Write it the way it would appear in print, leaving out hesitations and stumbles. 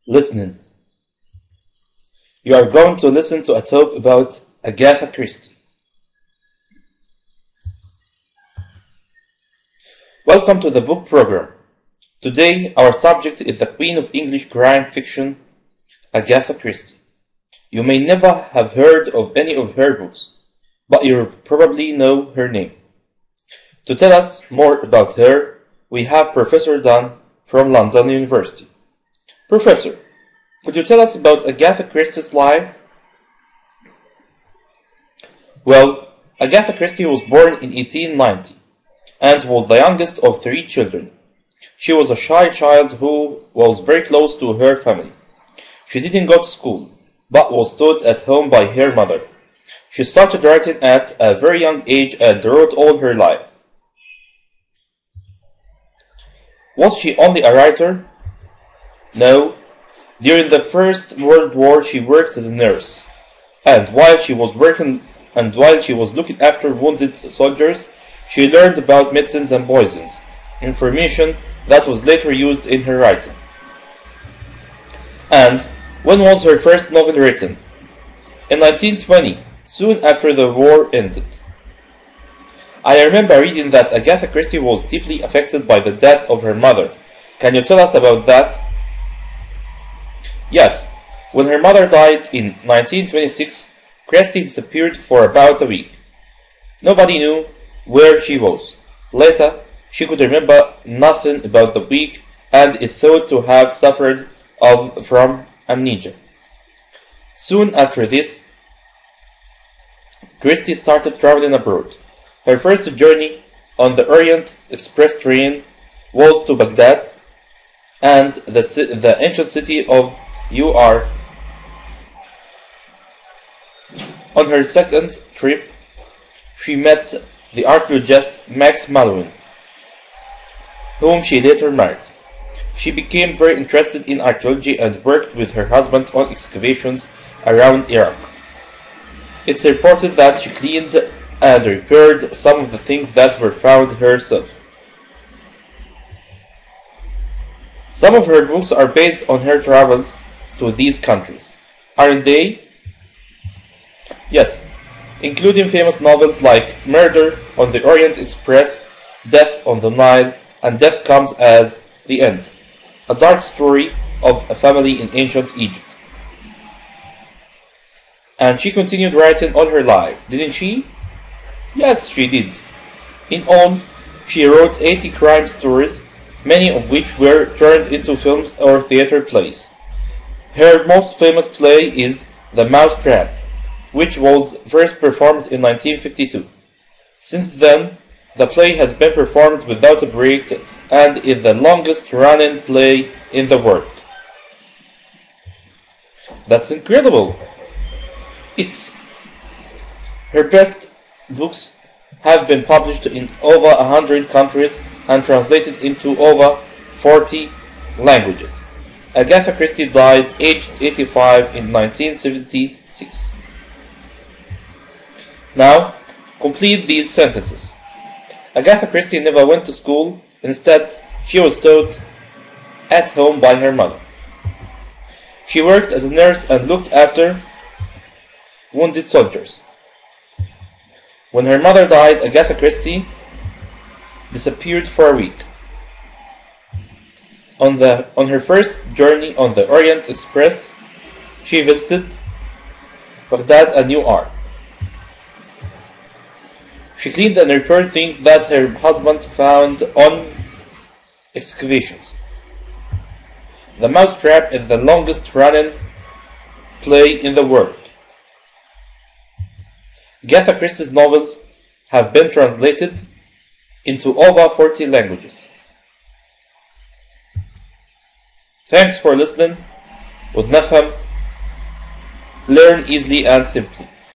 Listening. You are going to listen to a talk about Agatha Christie. Welcome to the book program. Today our subject is the Queen of English crime fiction, Agatha Christie. You may never have heard of any of her books, but you probably know her name. To tell us more about her, we have Professor Dan from London University. Professor, could you tell us about Agatha Christie's life? Well, Agatha Christie was born in 1890 and was the youngest of 3 children. She was a shy child who was very close to her family. She didn't go to school, but was taught at home by her mother. She started writing at a very young age and wrote all her life. Was she only a writer? No. During the First World War she worked as a nurse, and while she was looking after wounded soldiers, she learned about medicines and poisons, information that was later used in her writing. And when was her first novel written? In 1920, soon after the war ended. I remember reading that Agatha Christie was deeply affected by the death of her mother. Can you tell us about that? Yes, when her mother died in 1926, Christie disappeared for about a week. Nobody knew where she was. Later, she could remember nothing about the week and is thought to have suffered from amnesia. Soon after this, Christie started traveling abroad. Her first journey on the Orient Express train was to Baghdad and the ancient city of Ur. On her second trip, she met the archaeologist Max Mallowan, whom she later married. She became very interested in archaeology and worked with her husband on excavations around Iraq. It's reported that she cleaned and repaired some of the things that were found herself. Some of her books are based on her travels to these countries, aren't they? Yes, including famous novels like Murder on the Orient Express, Death on the Nile, and Death Comes at the End, a dark story of a family in ancient Egypt. And she continued writing all her life, didn't she? Yes, she did. In all, she wrote 80 crime stories, many of which were turned into films or theater plays. Her most famous play is The Mousetrap, which was first performed in 1952. Since then, the play has been performed without a break and is the longest-running play in the world. That's incredible! Her best books have been published in over 100 countries and translated into over 40 languages. Agatha Christie died aged 85 in 1976. Now, complete these sentences. Agatha Christie never went to school. Instead, she was taught at home by her mother. She worked as a nurse and looked after wounded soldiers. When her mother died, Agatha Christie disappeared for a week. On her first journey on the Orient Express, she visited Baghdad and Ur. She cleaned and repaired things that her husband found on excavations. The Mousetrap is the longest-running play in the world. Agatha Christie's novels have been translated into over 40 languages. Thanks for listening. With Nafham, learn easily and simply.